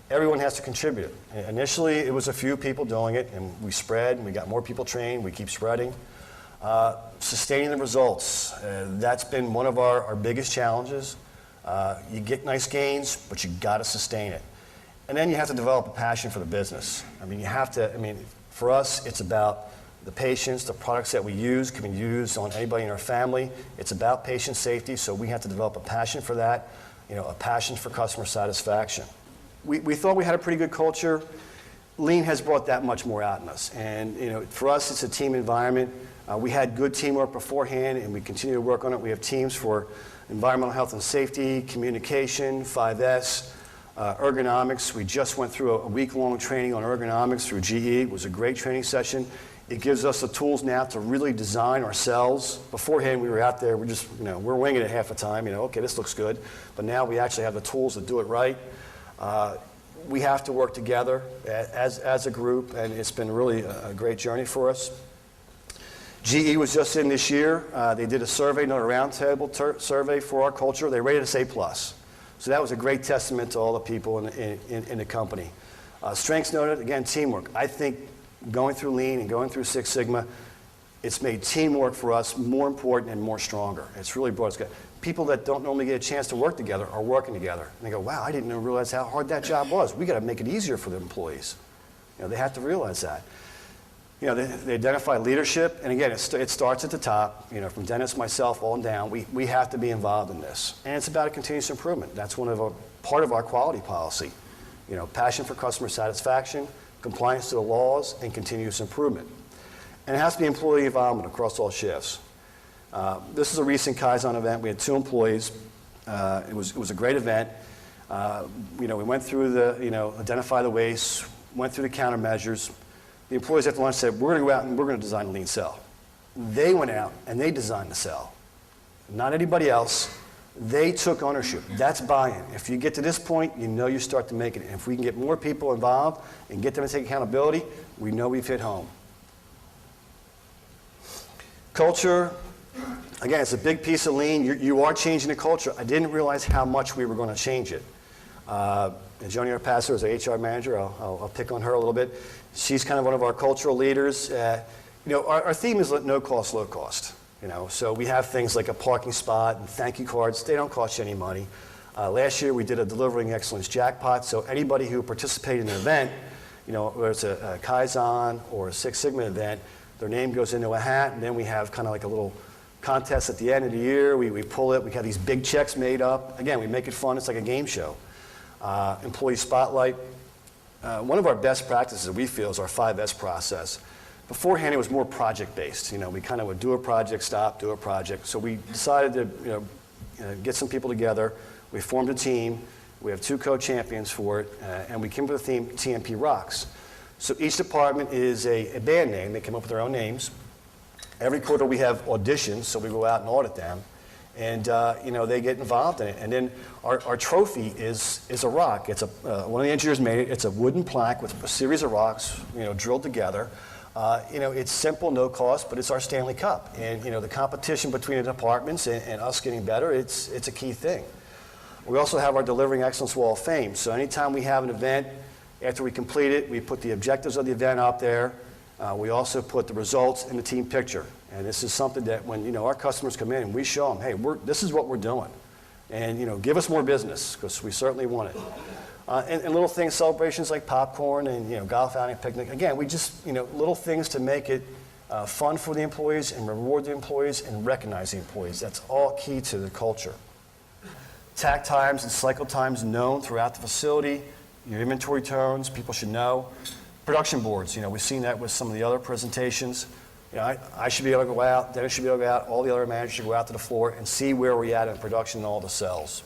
everyone has to contribute. Initially, it was a few people doing it, and we spread, and we got more people trained, we keep spreading. Sustaining the results, that's been one of our biggest challenges. You get nice gains, but you got to sustain it. And then you have to develop a passion for the business. For us, it's about the patients, the products that we use can be used on anybody in our family. It's about patient safety, so we have to develop a passion for that, a passion for customer satisfaction. We thought we had a pretty good culture. Lean has brought that much more out in us. And for us, it's a team environment. We had good teamwork beforehand, and we continue to work on it. We have teams for environmental health and safety, communication, 5S, ergonomics. We just went through a week-long training on ergonomics through GE. It was a great training session. It gives us the tools now to really design ourselves. Beforehand, we were out there, we're winging it half the time, okay, this looks good. But now we actually have the tools to do it right. We have to work together as a group, and it's been really a great journey for us. GE was just in this year. They did a survey, not a roundtable survey for our culture. They rated us A+. So that was a great testament to all the people in the company. Strengths noted, again, teamwork. I think going through Lean and going through Six Sigma, it's made teamwork for us more important and more stronger. It's really brought us together. People that don't normally get a chance to work together are working together. And they go, wow, I didn't realize how hard that job was. We got to make it easier for the employees. They have to realize that. They identify leadership, and again, it starts at the top, from Dennis, myself, on down. We have to be involved in this. And it's about a continuous improvement. That's part of our quality policy. Passion for customer satisfaction, compliance to the laws, and continuous improvement. And it has to be employee involvement across all shifts. This is a recent Kaizen event. We had 2 employees. It was a great event. We went through identify the waste, went through the countermeasures. The employees after lunch said, we're going to go out and we're going to design a lean cell. They went out and they designed the cell. Not anybody else. They took ownership. That's buy-in. If you get to this point, you start to make it. And if we can get more people involved and get them to take accountability, we know we've hit home. Culture, again, it's a big piece of Lean. You are changing the culture. I didn't realize how much we were going to change it. And Joni Arpasso is our HR manager. I'll pick on her a little bit. She's kind of one of our cultural leaders. Our theme is no cost, low cost. So we have things like a parking spot and thank you cards. They don't cost you any money. Last year we did a Delivering Excellence jackpot. So anybody who participated in an event, whether it's a Kaizen or a Six Sigma event, their name goes into a hat, and then we have kind of like a little contest at the end of the year. We pull it. We have these big checks made up. Again, we make it fun. It's like a game show. Employee spotlight. One of our best practices, we feel, is our 5S process. Beforehand, it was more project-based. We kind of would do a project, stop, do a project. So we decided to get some people together. We formed a team. We have 2 co-champions for it, and we came up with the theme TMP Rocks. So each department is a band name. They came up with their own names. Every quarter we have auditions, so we go out and audit them. And they get involved in it. And then our trophy is a rock. It's one of the engineers made it. It's a wooden plaque with a series of rocks, drilled together. It's simple, no cost, but it's our Stanley Cup. And the competition between the departments and us getting better, it's a key thing. We also have our Delivering Excellence Wall of Fame. So anytime we have an event, after we complete it, we put the objectives of the event up there. We also put the results in the team picture. And this is something that when our customers come in and we show them, hey, this is what we're doing. And give us more business, because we certainly want it. And little things, celebrations like popcorn and golf outing, picnic. Again, we just little things to make it fun for the employees and reward the employees and recognize the employees. That's all key to the culture. Tack times and cycle times known throughout the facility. Your inventory turns, people should know. Production boards, we've seen that with some of the other presentations. I should be able to go out, Dennis should be able to go out, all the other managers should go out to the floor and see where we're at in production in all the cells.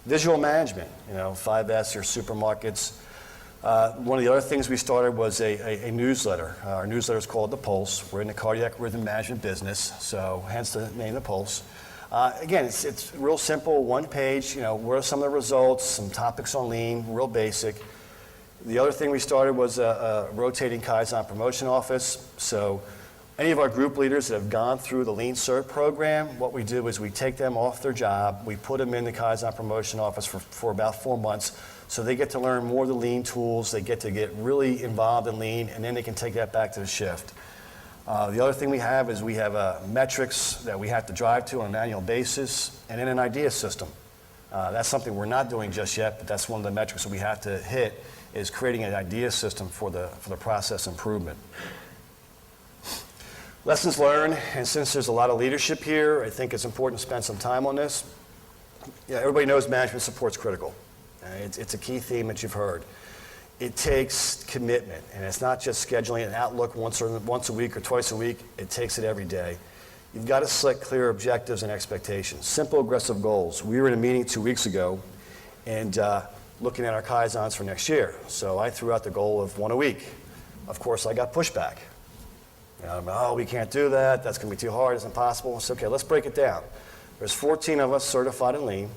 Visual management, 5S, your supermarkets. One of the other things we started was a newsletter. Our newsletter is called The Pulse. We're in the cardiac rhythm management business, so hence the name The Pulse. Again, it's real simple, one page, what are some of the results, some topics on Lean, real basic. The other thing we started was a rotating Kaizen promotion office. So any of our group leaders that have gone through the Lean Cert program, what we do is we take them off their job, we put them in the Kaizen promotion office for about 4 months So they get to learn more of the lean tools, they get really involved in lean, and then they can take that back to the shift. The other thing we have is we have metrics that we have to drive to on an annual basis, and then an idea system. That's something we're not doing just yet, but that's one of the metrics that we have to hit, is creating an idea system for the process improvement. Lessons learned, and since there's a lot of leadership here, I think it's important to spend some time on this. Yeah, everybody knows management support's critical. It's a key theme that you've heard. It takes commitment, and it's not just scheduling an outlook once a week or twice a week. It takes it every day. You've got to select clear objectives and expectations, simple, aggressive goals. We were in a meeting 2 weeks ago, and looking at our Kaizens for next year. So I threw out the goal of 1 a week. Of course, I got pushback. We can't do that. That's going to be too hard. It's impossible. It's okay. Let's break it down. There's 14 of us certified in lean.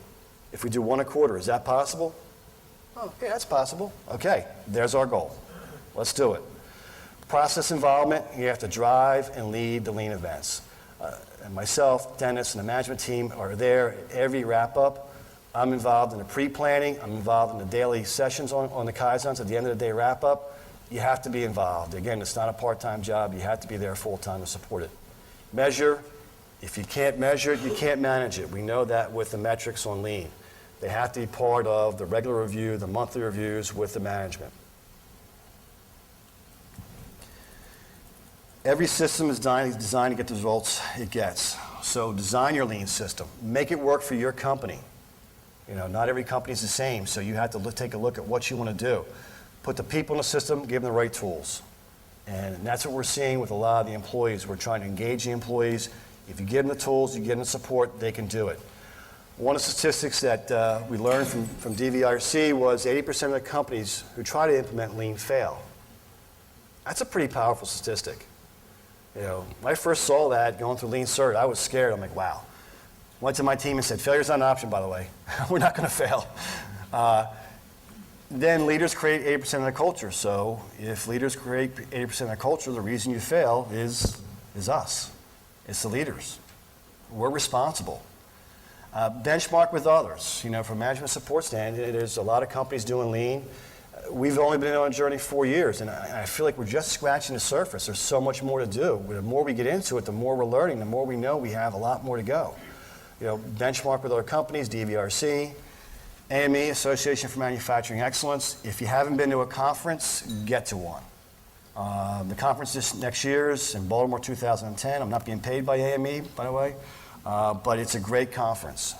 If we do 1 a quarter, is that possible? Oh, yeah, that's possible. Okay, there's our goal. Let's do it. Process involvement, you have to drive and lead the lean events. And myself, Dennis, and the management team are there at every wrap-up. I'm involved in the pre-planning. I'm involved in the daily sessions on the Kaizens. At the end of the day wrap-up, you have to be involved. Again, it's not a part-time job. You have to be there full-time to support it. Measure. If you can't measure it, you can't manage it. We know that with the metrics on lean. They have to be part of the regular review, the monthly reviews with the management. Every system is designed to get the results it gets. So design your lean system. Make it work for your company. Not every company is the same, so you have to take a look at what you want to do. Put the people in the system, give them the right tools. And that's what we're seeing with a lot of the employees. We're trying to engage the employees. If you give them the tools, you give them the support, they can do it. One of the statistics that we learned from DVIRC was 80% of the companies who try to implement lean fail. That's a pretty powerful statistic. When I first saw that going through Lean Cert, I was scared. I'm like, wow. Went to my team and said, failure's not an option, by the way. We're not going to fail. Then leaders create 80% of the culture. So if leaders create 80% of the culture, the reason you fail is us. It's the leaders. We're responsible. Benchmark with others. From a management support stand, there's a lot of companies doing lean. We've only been on a journey 4 years, and I feel like we're just scratching the surface. There's so much more to do. The more we get into it, the more we're learning, the more we know we have a lot more to go. Benchmark with other companies, DVIRC, AME, Association for Manufacturing Excellence. If you haven't been to a conference, get to one. The conference this next year is in Baltimore 2010. I'm not being paid by AME, by the way, but it's a great conference.